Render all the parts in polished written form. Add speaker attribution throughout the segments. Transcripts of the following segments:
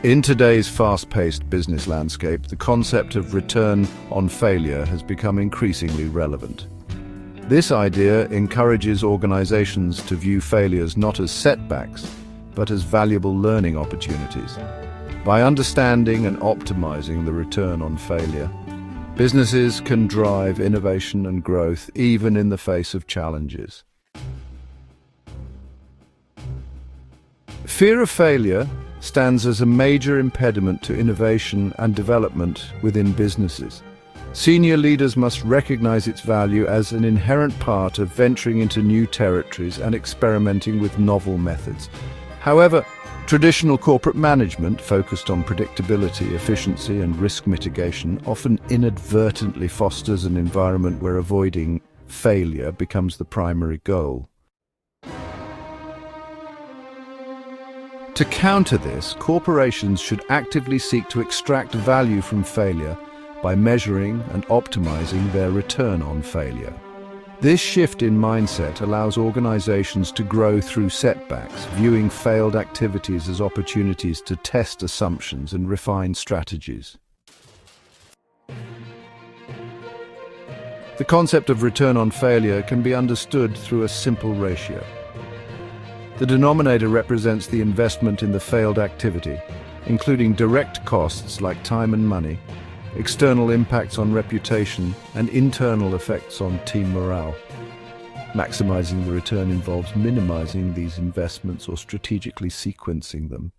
Speaker 1: In today's fast-paced business landscape, the concept of return on failure has become increasingly relevant. This idea encourages organizations to view failures not as setbacks, but as valuable learning opportunities. By understanding and optimizing the return on failure, businesses can drive innovation and growth even in the face of challenges. Fear of failure stands as a major impediment to innovation and development within businesses. Senior leaders must recognize its value as an inherent part of venturing into new territories and experimenting with novel methods. However, traditional corporate management focused on predictability, efficiency, and risk mitigation often inadvertently fosters an environment where avoiding failure becomes the primary goal. To counter this, corporations should actively seek to extract value from failure by measuring and optimizing their return on failure. This shift in mindset allows organizations to grow through setbacks, viewing failed activities as opportunities to test assumptions and refine strategies. The concept of return on failure can be understood through a simple ratio. The denominator represents the investment in the failed activity, including direct costs like time and money, external impacts on reputation, and internal effects on team morale. Maximizing the return involves minimizing these investments or strategically sequencing them.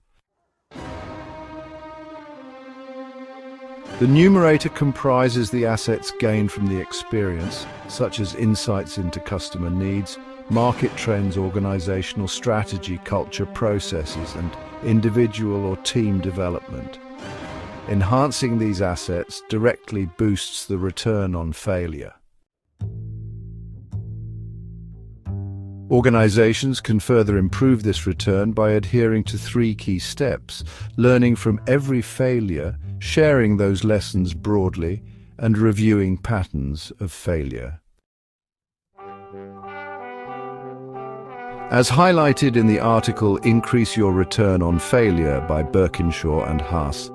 Speaker 1: The numerator comprises the assets gained from the experience, such as insights into customer needs, market trends, organizational strategy, culture, processes, and individual or team development. Enhancing these assets directly boosts the return on failure. Organizations can further improve this return by adhering to 3 key steps: learning from every failure, sharing those lessons broadly, and reviewing patterns of failure. As highlighted in the article Increase Your Return on Failure by Birkinshaw and Haas,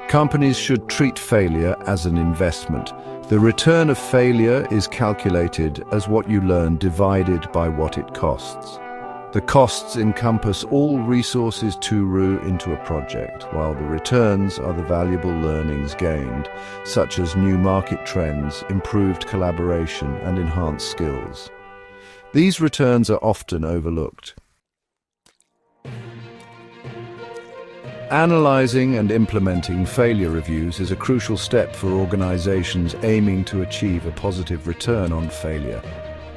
Speaker 1: companies should treat failure as an investment. The return of failure is calculated as what you learn divided by what it costs. The costs encompass all resources into a project, while the returns are the valuable learnings gained, such as new market trends, improved collaboration, and enhanced skills. These returns are often overlooked. Analyzing and implementing failure reviews is a crucial step for organizations aiming to achieve a positive return on failure.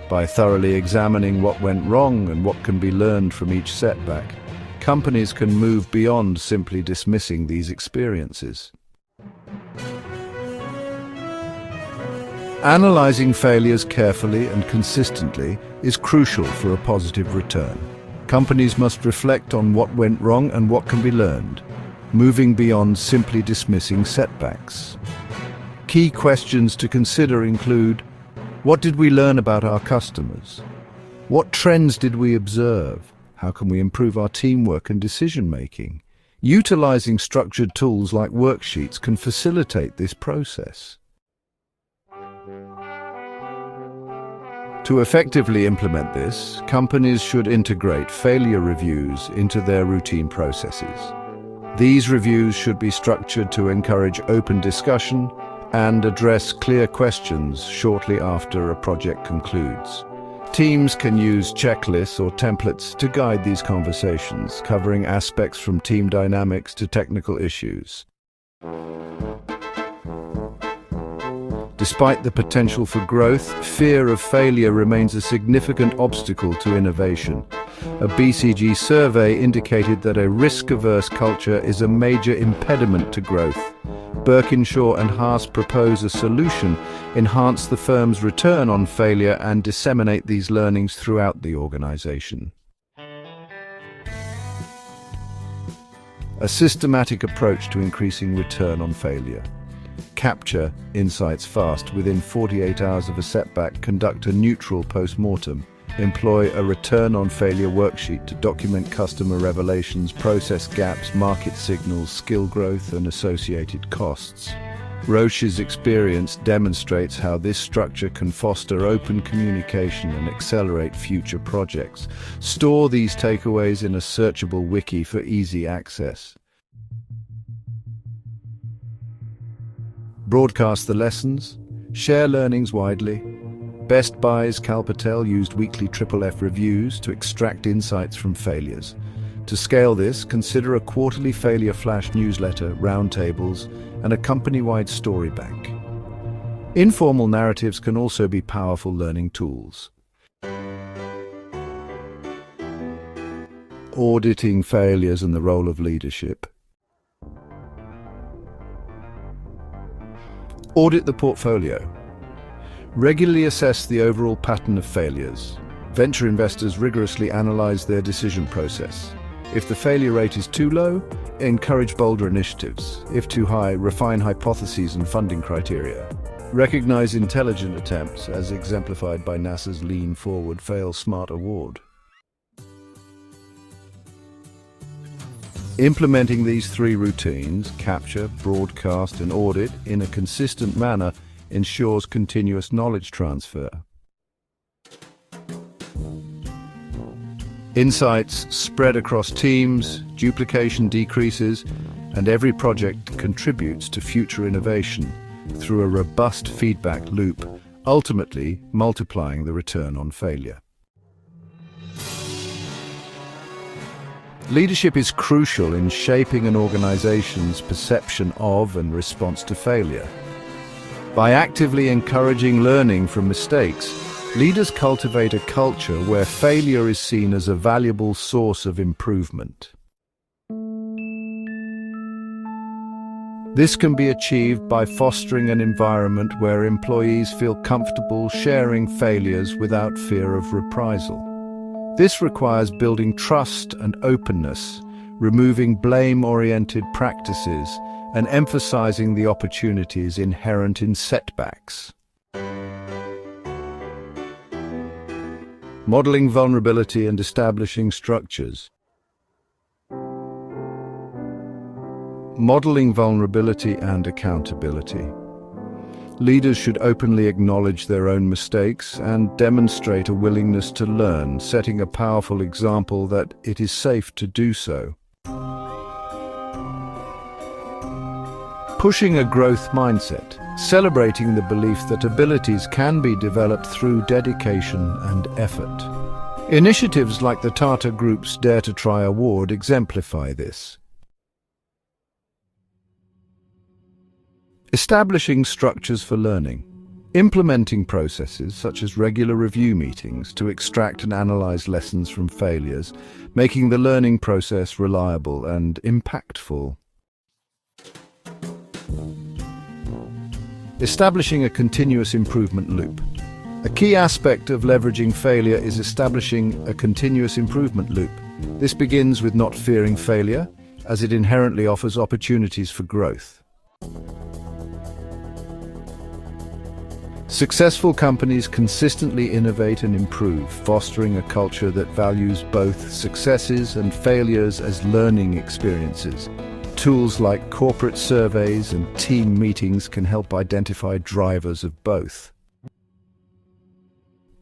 Speaker 1: By thoroughly examining what went wrong and what can be learned from each setback, companies can move beyond simply dismissing these experiences. Analyzing failures carefully and consistently is crucial for a positive return. Companies must reflect on what went wrong and what can be learned, moving beyond simply dismissing setbacks. Key questions to consider include: what did we learn about our customers? What trends did we observe? How can we improve our teamwork and decision-making? Utilizing structured tools like worksheets can facilitate this process. To effectively implement this, companies should integrate failure reviews into their routine processes. These reviews should be structured to encourage open discussion and address clear questions shortly after a project concludes. Teams can use checklists or templates to guide these conversations, covering aspects from team dynamics to technical issues. Despite the potential for growth, fear of failure remains a significant obstacle to innovation. A BCG survey indicated that a risk-averse culture is a major impediment to growth. Birkinshaw and Haas propose a solution: enhance the firm's return on failure and disseminate these learnings throughout the organization. A systematic approach to increasing return on failure. Capture insights fast. Within 48 hours of a setback, conduct a neutral post-mortem. Employ a return on failure worksheet to document customer revelations, process gaps, market signals, skill growth, and associated costs. Roche's experience demonstrates how this structure can foster open communication and accelerate future projects. Store these takeaways in a searchable wiki for easy access. Broadcast the lessons. Share learnings widely. Best Buy's Cal Patel used weekly FFF reviews to extract insights from failures. To scale this, consider a quarterly failure flash newsletter, roundtables, and a company-wide story bank. Informal narratives can also be powerful learning tools. Auditing failures and the role of leadership. Audit the portfolio. Regularly assess the overall pattern of failures. Venture investors rigorously analyze their decision process. If the failure rate is too low, encourage bolder initiatives. If too high, refine hypotheses and funding criteria. Recognize intelligent attempts, as exemplified by NASA's Lean Forward, Fail Smart award. Implementing these three routines, capture, broadcast, and audit, in a consistent manner ensures continuous knowledge transfer. Insights spread across teams, duplication decreases, and every project contributes to future innovation through a robust feedback loop, ultimately multiplying the return on failure. Leadership is crucial in shaping an organization's perception of and response to failure. By actively encouraging learning from mistakes, leaders cultivate a culture where failure is seen as a valuable source of improvement. This can be achieved by fostering an environment where employees feel comfortable sharing failures without fear of reprisal. This requires building trust and openness, removing blame-oriented practices, and emphasizing the opportunities inherent in setbacks. Modeling vulnerability and establishing structures. Modeling vulnerability and accountability. Leaders should openly acknowledge their own mistakes and demonstrate a willingness to learn, setting a powerful example that it is safe to do so. Pushing a growth mindset, celebrating the belief that abilities can be developed through dedication and effort. Initiatives like the Tata Group's Dare to Try award exemplify this. Establishing structures for learning. Implementing processes such as regular review meetings to extract and analyze lessons from failures, making the learning process reliable and impactful. Establishing a continuous improvement loop. A key aspect of leveraging failure is establishing a continuous improvement loop. This begins with not fearing failure, as it inherently offers opportunities for growth. Successful companies consistently innovate and improve, fostering a culture that values both successes and failures as learning experiences. Tools like corporate surveys and team meetings can help identify drivers of both.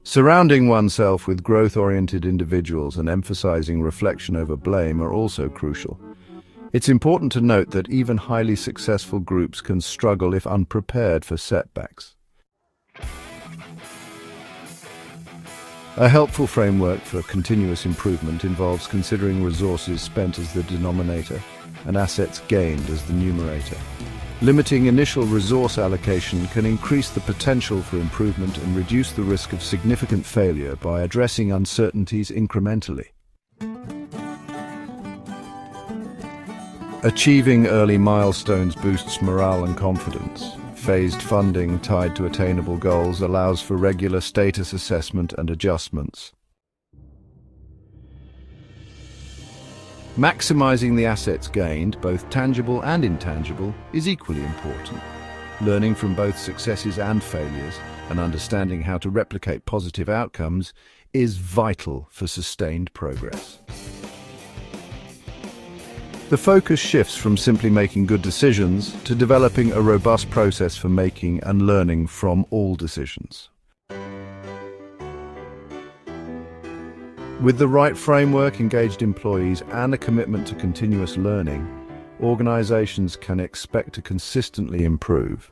Speaker 1: Surrounding oneself with growth-oriented individuals and emphasizing reflection over blame are also crucial. It's important to note that even highly successful groups can struggle if unprepared for setbacks. A helpful framework for continuous improvement involves considering resources spent as the denominator and assets gained as the numerator. Limiting initial resource allocation can increase the potential for improvement and reduce the risk of significant failure by addressing uncertainties incrementally. Achieving early milestones boosts morale and confidence. Phased funding tied to attainable goals allows for regular status assessment and adjustments. Maximizing the assets gained, both tangible and intangible, is equally important. Learning from both successes and failures and understanding how to replicate positive outcomes is vital for sustained progress. The focus shifts from simply making good decisions to developing a robust process for making and learning from all decisions. With the right framework, engaged employees, and a commitment to continuous learning, organizations can expect to consistently improve.